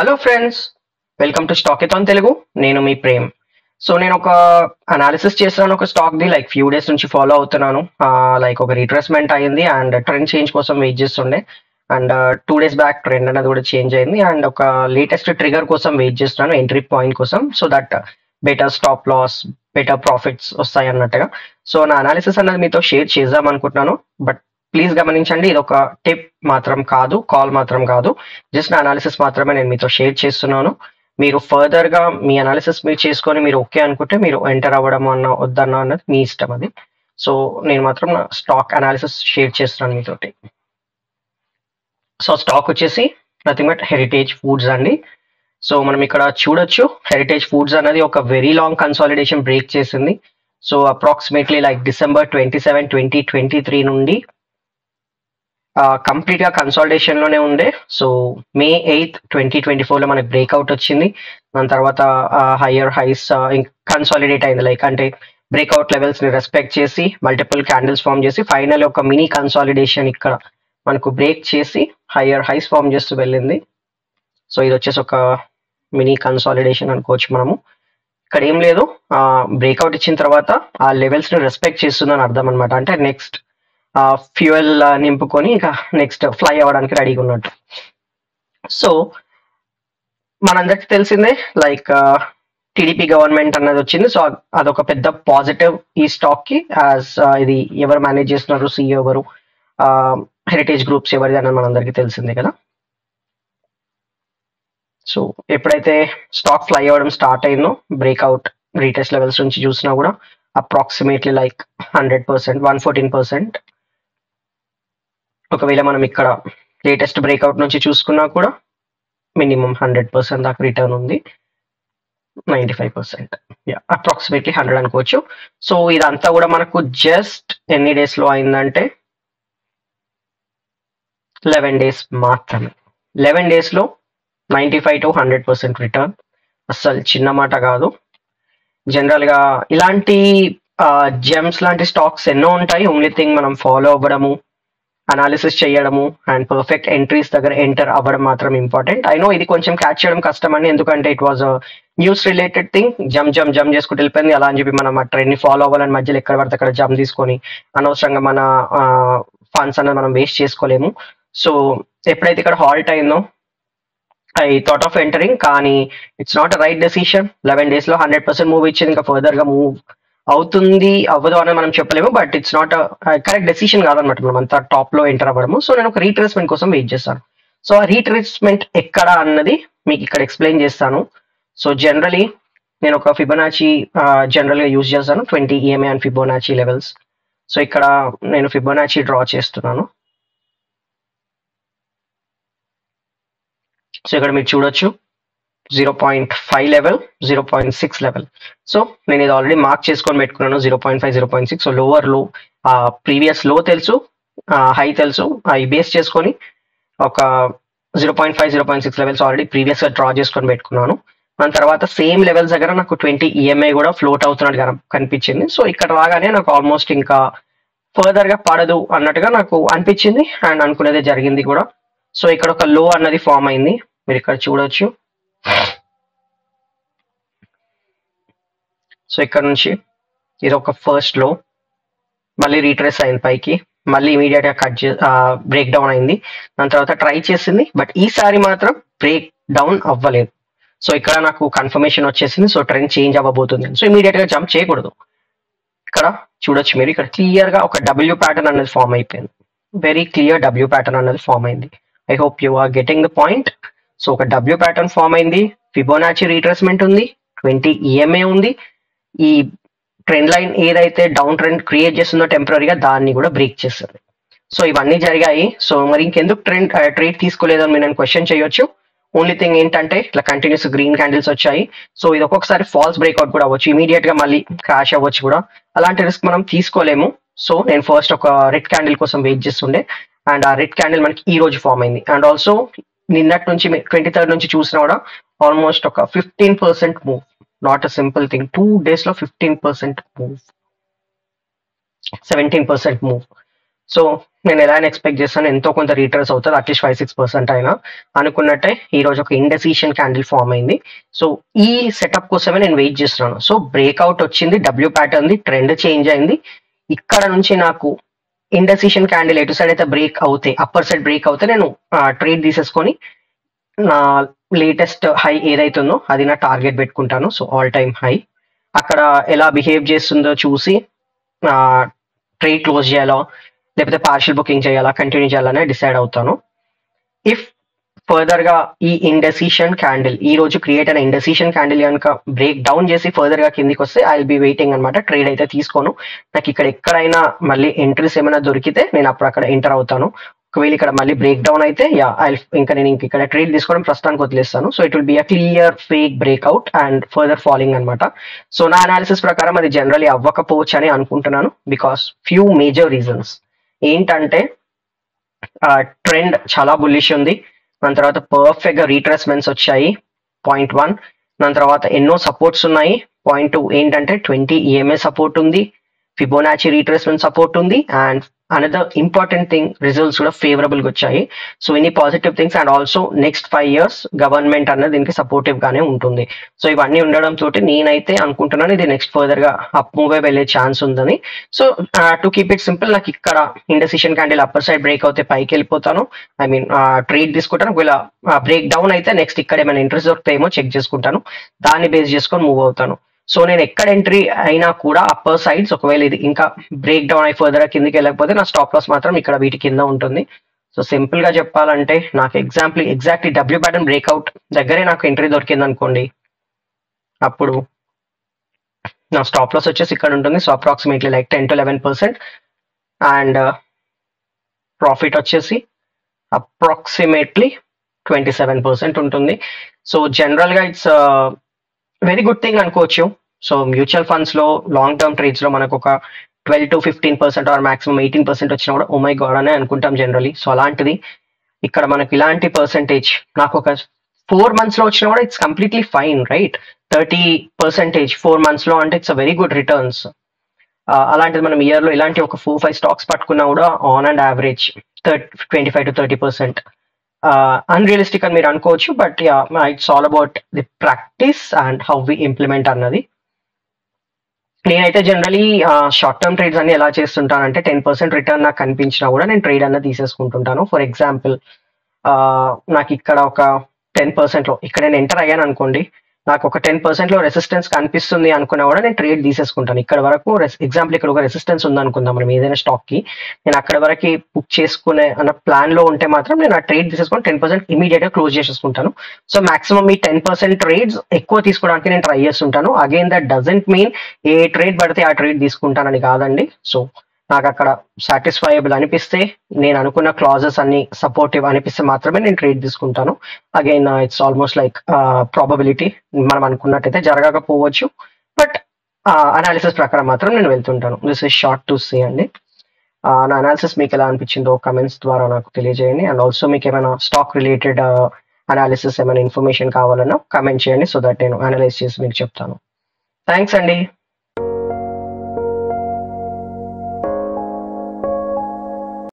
Hello friends, welcome to Stockathon Telugu. నేను మీ Prem. So నేను ఒక అనాలిసిస్ చేస్తున్నాను ఒక stock the like few days నుంచి ఫాలో అవుతున్నాను. లైక్ ఒక రిట్రేస్మెంట్ అయింది అండ్ ట్రెండ్ చేంజ్ కోసం వెయిట్ చేస్తుండే. అండ్ 2 days బ్యాక్ ట్రెండ్ అనేది కూడా చేంజ్ అయింది అండ్ ఒక లేటెస్ట్ ట్రిగర్ కోసం వెయిట్ చేస్తున్నాను, ఎంట్రీ పాయింట్ కోసం, so that better stop loss, better profits వస్తాయి అన్నట్టుగా. సో నా అనాలిసిస్ అనేది మీతో షేర్ చేద్దాం అనుకుంటున్నాను. బట్ ప్లీజ్ గమనించండి, ఇది ఒక టిప్ మాత్రం కాదు, కాల్ మాత్రం కాదు, జస్ట్ నా అనాలిసిస్ మాత్రమే నేను మీతో షేర్ చేస్తున్నాను. మీరు ఫర్దర్ గా మీ అనాలిసిస్ మీరు చేసుకొని మీరు ఓకే అనుకుంటే మీరు ఎంటర్ అవ్వడం అన్న వద్దన్న అన్నది మీ ఇష్టం అది. సో నేను మాత్రం నా స్టాక్ అనాలిసిస్ షేర్ చేస్తున్నాను మీతోటి. సో స్టాక్ వచ్చేసి నథింగ్ బట్ హెరిటేజ్ ఫుడ్స్ అండి. సో మనం ఇక్కడ చూడొచ్చు, హెరిటేజ్ ఫుడ్స్ అనేది ఒక వెరీ లాంగ్ కన్సాలిడేషన్ బ్రేక్ చేసింది. సో అప్రాక్సిమేట్లీ లైక్ December 27, 2023 నుండి కంప్లీట్ గా కన్సాలిడేషన్ లోనే ఉండే. సో May 8, 2024 లో మనకి బ్రేక్అవుట్ వచ్చింది. దాని తర్వాత హయ్యర్ హైస్ కన్సాలిడేట్ అయింది, లైక్ అంటే బ్రేక్అవుట్ లెవెల్స్ ని రెస్పెక్ట్ చేసి మల్టిపుల్ క్యాండిల్స్ ఫామ్ చేసి ఫైనల్ ఒక మినీ కన్సాలిడేషన్ ఇక్కడ మనకు బ్రేక్ చేసి హయ్యర్ హైస్ ఫామ్ చేస్తూ వెళ్ళింది. సో ఇది వచ్చేసి ఒక మినీ కన్సాలిడేషన్ అనుకోవచ్చు మనము. ఇక్కడ ఏం లేదు, బ్రేక్అవుట్ ఇచ్చిన తర్వాత ఆ లెవెల్స్ ని రెస్పెక్ట్ చేస్తుందని అర్థం అనమాట. అంటే నెక్స్ట్ ఫ్యూయల్ నింపుకొని ఇంకా నెక్స్ట్ ఫ్లై అవ్వడానికి రెడీగా ఉన్నట్టు. సో మనందరికి తెలిసిందే, లైక్ టీడీపీ గవర్నమెంట్ అన్నది వచ్చింది. సో అదొక పెద్ద పాజిటివ్ ఈ స్టాక్ కి. యాజ్ ఇది ఎవరు మేనేజ్ చేస్తున్నారు, సీఈఓ ఎవరు, హెరిటేజ్ గ్రూప్స్ ఎవరిది అన్నది మనందరికీ తెలిసిందే కదా. సో ఎప్పుడైతే స్టాక్ ఫ్లై అవ్వడం స్టార్ట్ అయిందో, బ్రేక్అవుట్ రీటెస్ట్ లెవెల్స్ నుంచి చూసినా కూడా అప్రాక్సిమేట్లీ లైక్ 100%, 114%. ఒకవేళ మనం ఇక్కడ లేటెస్ట్ బ్రేక్అవుట్ నుంచి చూసుకున్నా కూడా మినిమం 100% దాకా రిటర్న్ ఉంది. 95%, అప్రాక్సిమేట్లీ 100 అనుకోవచ్చు. సో ఇదంతా కూడా మనకు జస్ట్ ఎన్ని డేస్ లో అయిందంటే 11 days మాత్రమే. 11 days లో 95 to 100% రిటర్న్ అస్సలు చిన్న మాట కాదు. జనరల్ గా ఇలాంటి జెమ్స్ లాంటి స్టాక్స్ ఎన్నో ఉంటాయి. ఓన్లీ థింగ్ మనం ఫాలో అవ్వడము, అనాలిసిస్ చేయడము అండ్ పర్ఫెక్ట్ ఎంట్రీస్ దగ్గర ఎంటర్ అవ్వడం మాత్రం ఇంపార్టెంట్. ఐ నో ఇది కొంచెం క్యాచ్ చేయడం కష్టం అని, ఎందుకంటే it was news related thing. జమ్ చేసుకుంటూ వెళ్ళిపోయింది. అలా అని చెప్పి మనం ఆ ట్రెండ్ ని ఫాలో అవ్వాలని మధ్యలో ఎక్కడ పడితే అక్కడ జమ్ తీసుకొని అనవసరంగా మన ఫండ్స్ అనేది మనం వేస్ట్ చేసుకోలేము. సో ఎప్పుడైతే ఇక్కడ హాల్ట్ అయిందో ఐ థాట్ ఆఫ్ ఎంటరింగ్, కానీ it's not a right decision. 11 days లో 100% మూవ్ ఇచ్చింది. ఇంకా ఫర్దర్ గా మూవ్ అవుతుంది అవ్వదు అనేది మనం చెప్పలేము. But it's not correct decision కాదనమాట మనం అంతా టాప్ లో ఎంటర్ అవ్వడము. సో నేను ఒక రీట్రేస్మెంట్ కోసం వెయిట్ చేస్తాను. సో ఆ రీట్రేస్మెంట్ ఎక్కడ అన్నది మీకు ఇక్కడ ఎక్స్ప్లెయిన్ చేస్తాను. సో జనరలీ నేను ఒక ఫిబొనాచి జనరల్ గా యూజ్ చేస్తాను, 20 EMA and Fibonacci levels. So ఇక్కడ నేను ఫిబొనాచి డ్రా చేస్తున్నాను. సో ఇక్కడ మీరు చూడొచ్చు 0.5 లెవెల్, 0.6 లెవెల్. సో నేను ఇది ఆల్రెడీ మార్క్ చేసుకొని పెట్టుకున్నాను 0.5, 0.6. సో లోవర్ లో ప్రీవియస్ లో తెలుసు, హై తెలుసు, అవి బేస్ చేసుకొని ఒక 0.5, 0.6 లెవెల్స్ ఆల్రెడీ ప్రీవియస్ గా డ్రా చేసుకొని పెట్టుకున్నాను. దాని తర్వాత సేమ్ లెవెల్స్ దగ్గర నాకు 20 EMA కూడా ఫ్లోట్ అవుతున్నట్టు కనిపించింది. సో ఇక్కడ రాగానే నాకు ఆల్మోస్ట్ ఇంకా ఫర్దర్ గా పడదు అన్నట్టుగా నాకు అనిపించింది అండ్ అనుకునేదే జరిగింది కూడా. సో ఇక్కడ ఒక లో అన్నది ఫామ్ అయింది, మీరు ఇక్కడ చూడొచ్చు. సో ఇక్కడ నుంచి ఇది ఒక ఫస్ట్ లో, మళ్ళీ రీట్రేస్ అయింది పైకి, మళ్ళీ ఇమీడియట్ గా బ్రేక్ డౌన్ అయింది. దాని తర్వాత ట్రై చేసింది, బట్ ఈసారి మాత్రం బ్రేక్ డౌన్ అవ్వలేదు. సో ఇక్కడ నాకు కన్ఫర్మేషన్ వచ్చేసింది, సో ట్రెండ్ చేంజ్ అవ్వబోతుంది. సో ఇమీడియట్ గా జంప్ చేయకూడదు. ఇక్కడ చూడొచ్చు మీరు, ఇక్కడ క్లియర్ గా ఒక W ప్యాటర్న్ అనేది ఫామ్ అయిపోయింది. వెరీ క్లియర్ W ప్యాటర్న్ అనేది ఫామ్ అయింది. I hope you are getting the point. So ఒక W ప్యాటర్న్ ఫామ్ అయింది, ఫిబొనాచి రీట్రేస్మెంట్ ఉంది, 20 EMA ఉంది. ఈ ట్రెండ్ లైన్ ఏదైతే డౌన్ ట్రెండ్ క్రియేట్ చేస్తుందో టెంపరీగా, దాన్ని కూడా బ్రేక్ చేస్తుంది. సో ఇవన్నీ జరిగాయి. సో మరి ఇంకెందుకు ట్రేడ్ తీసుకోలేదని మీరు నేను క్వశ్చన్ చేయొచ్చు. ఓన్లీ థింగ్ ఏంటంటే ఇట్లా కంటిన్యూస్ గ్రీన్ క్యాండిల్స్ వచ్చాయి. సో ఇది ఒక్కొక్కసారి ఫాల్స్ బ్రేక్అవుట్ కూడా అవ్వచ్చు, ఇమీడియట్ గా మళ్ళీ క్రాష్ అవ్వచ్చు కూడా. అలాంటి రిస్క్ మనం తీసుకోలేము. సో నేను ఫస్ట్ ఒక రెడ్ క్యాండిల్ కోసం వెయిట్ చేస్తుండే అండ్ ఆ రెడ్ క్యాండిల్ మనకి ఈ రోజు ఫామ్ అయింది. అండ్ ఆల్సో నిన్నటి నుంచి 23rd నుంచి చూసినా కూడా ఆల్మోస్ట్ ఒక 15% move. Not a simple thing. 2 days లో 15% మూవ్, 17% మూవ్. సో నేను ఎలా ఎక్స్పెక్ట్ చేస్తాను, ఎంతో కొంత రీట్రేస్ అవుతుంది, అట్లీస్ట్ 5-6% అయినా అనుకున్నట్టే ఈ రోజు ఒక ఇండెసిషన్ క్యాండిల్ ఫామ్ అయింది. సో ఈ సెటప్ కోసమే నేను వెయిట్ చేస్తున్నాను. సో బ్రేక్అవుట్ వచ్చింది, W pattern the trend change అయింది. ఇక్కడ నుంచి నాకు ఇండెసిషన్ క్యాండిల్ ఎటు సైడ్ అయితే బ్రేక్ అవుతే, అప్పర్ సైడ్ బ్రేక్ అవుతే నేను ట్రేడ్ తీసేసుకొని నా లేటెస్ట్ హై ఏదైతుందో అది నా టార్గెట్ పెట్టుకుంటాను. సో ఆల్ టైమ్ హై అక్కడ ఎలా బిహేవ్ చేస్తుందో చూసి ట్రేడ్ క్లోజ్ చేయాలో లేకపోతే పార్షియల్ బుకింగ్ చేయాలా కంటిన్యూ చేయాలనే డిసైడ్ అవుతాను. ఇఫ్ ఫర్దర్ గా ఈ ఇండెసిషన్ క్యాండిల్ ఈ రోజు క్రియేట్ అయిన ఇండెసిషన్ క్యాండిల్ కనుక బ్రేక్ డౌన్ చేసి ఫర్దర్ గా కిందికి వస్తే ఐ విల్ బి వెయిటింగ్ అనమాట. ట్రేడ్ అయితే తీసుకోను. నాకు ఇక్కడ ఎక్కడైనా మళ్ళీ ఎంట్రీస్ ఏమైనా దొరికితే నేను అప్పుడు అక్కడ ఎంటర్ అవుతాను. ఒకవేళ ఇక్కడ మళ్ళీ బ్రేక్ డౌన్ అయితే ఇంకా నేను ఇక్కడ ట్రేడ్ తీసుకోవడం ప్రస్తుతానికి వదిలేస్తాను. So it will be a clear fake breakout and further falling అనమాట. సో నా అనాలిసిస్ ప్రకారం అది జనరలీ అవ్వకపోవచ్చు అని అనుకుంటున్నాను. బికాస్ ఫ్యూ మేజర్ రీజన్స్ ఏంటంటే ట్రెండ్ చాలా బుల్లిష్ ఉంది. దాని తర్వాత పర్ఫెక్ట్ గా రీట్రేస్మెంట్స్ వచ్చాయి 0.1. దాని తర్వాత ఎన్నో సపోర్ట్స్ ఉన్నాయి. 0.2 ఏంటంటే 20 EMA సపోర్ట్ ఉంది, ఫిబోనాచి రీట్రేస్మెంట్ సపోర్ట్ ఉంది, and another important thing results కూడా ఫేవరబుల్ గా వచ్చాయి. సో ఇన్ని positive things and also next 5 years government అన్నది దీనికి సపోర్టివ్ గానే ఉంటుంది. సో ఇవన్నీ ఉండడం తోటి నేనైతే అనుకుంటున్నాను ఇది నెక్స్ట్ ఫర్దర్ గా అప్ మూవ్ వెళ్ళే ఛాన్స్ ఉందని. So to keep it simple, నాకు ఇక్కడ indecision candle upper side break అవుతే పైకి వెళ్ళిపోతాను, ఐ మీన్ ట్రేడ్ తీసుకుంటాను. ఒకవేళ బ్రేక్ డౌన్ అయితే నెక్స్ట్ ఇక్కడ ఏమైనా ఇంట్రెస్ట్ దొరుకుతాయేమో చెక్ చేసుకుంటాను, దాన్ని బేస్ చేసుకొని మూవ్ అవుతాను. సో నేను ఎక్కడ ఎంట్రీ అయినా కూడా అప్పర్ సైడ్స్, ఒకవేళ ఇది ఇంకా బ్రేక్ డౌన్ అయి ఫర్దర్ కిందికి వెళ్ళకపోతే నా స్టాప్ లాస్ మాత్రం ఇక్కడ వీటి కింద ఉంటుంది. సో సింపుల్ గా చెప్పాలంటే నాకు ఎగ్జాక్ట్లీ డబ్ల్యూ ప్యాటర్న్ బ్రేక్అవుట్ దగ్గరే నాకు ఎంట్రీ దొరికింది అనుకోండి, అప్పుడు నా స్టాప్ లాస్ వచ్చేసి ఇక్కడ ఉంటుంది. So approximately like 10-11% and profit వచ్చేసి అప్రాక్సిమేట్లీ 27% ఉంటుంది. సో జనరల్ గా ఇట్స్ వెరీ గుడ్ థింగ్ అనుకోవచ్చు. సో మ్యూచువల్ ఫండ్స్ లో లాంగ్ టర్మ్ ట్రేడ్స్ లో మనకు ఒక 12-15% ఆర్ మాక్సిమం 18% వచ్చినా కూడా ఓ మై గాడ్ అనే అనుకుంటాం జనరలీ. సో అలాంటిది ఇక్కడ మనకి ఇలాంటి పర్సెంటేజ్ నాకు ఒక 4 months లో వచ్చినా కూడా it's completely fine, right? 30% 4 months లో అంటే it's a very good returns. అలాంటిది మనం ఇయర్ లో ఇలాంటి ఒక 4-5 స్టాక్స్ పట్టుకున్నా కూడా ఆన్ అండ్ యావరేజ్ 25-30% అన్రియలిస్టిక్ అని మీరు అనుకోవచ్చు. But it's all about the practice and how we implement అన్నది. నేనైతే జనరలీ షార్ట్ టర్మ్ ట్రేడ్స్ అన్ని ఎలా చేస్తుంటానంటే 10% రిటర్న్ నాకు కనిపించినా కూడా నేను ట్రేడ్ అన్నది తీసేసుకుంటుంటాను. ఫర్ ఎగ్జాంపుల్ నాకు ఇక్కడ ఒక 10% లో ఇక్కడ నేను ఎంటర్ అయ్యాను అనుకోండి, నాకు ఒక 10% లో రెసిస్టెన్స్ కనిపిస్తుంది అనుకున్నా కూడా నేను ట్రేడ్ తీసేసుకుంటాను. ఇక్కడ వరకు ఎగ్జాంపుల్ ఇక్కడ ఒక రెసిస్టెన్స్ ఉంది అనుకుందాం మనం ఏదైనా స్టాక్ కి, నేను అక్కడ వరకు బుక్ చేసుకునే అన్న ప్లాన్ లో ఉంటే మాత్రం నేను ఆ ట్రేడ్ తీసేసుకొని 10% ఇమీడియట్ గా క్లోజ్ చేసేసుకుంటాను. సో మాక్సిమం ఈ 10% ట్రేడ్స్ ఎక్కువ తీసుకోవడానికి నేను ట్రై చేస్తుంటాను. Again that doesn't mean A trade పడితే ఆ ట్రేడ్ తీసుకుంటానని కాదండి. సో నాకు అక్కడ సాటిస్ఫైయబుల్ అనిపిస్తే, నేను అనుకున్న క్లాజెస్ అన్ని సపోర్టివ్ అనిపిస్తే మాత్రమే నేను ట్రేడ్ తీసుకుంటాను. Again it's almost like probability, మనం అనుకున్నట్టయితే జరగకపోవచ్చు, బట్ అనాలిసిస్ ప్రకారం మాత్రం నేను వెళ్తుంటాను. This is short to say అండి. నా అనాలిసిస్ మీకు ఎలా అనిపించిందో కమెంట్స్ ద్వారా నాకు తెలియజేయండి. అండ్ ఆల్సో మీకు ఏమైనా స్టాక్ రిలేటెడ్ అనాలిసిస్ ఏమైనా ఇన్ఫర్మేషన్ కావాలన్నా కమెంట్ చేయండి, సో దట్ నేను అనలైజ్ చేసి మీకు చెప్తాను. థ్యాంక్స్ అండి.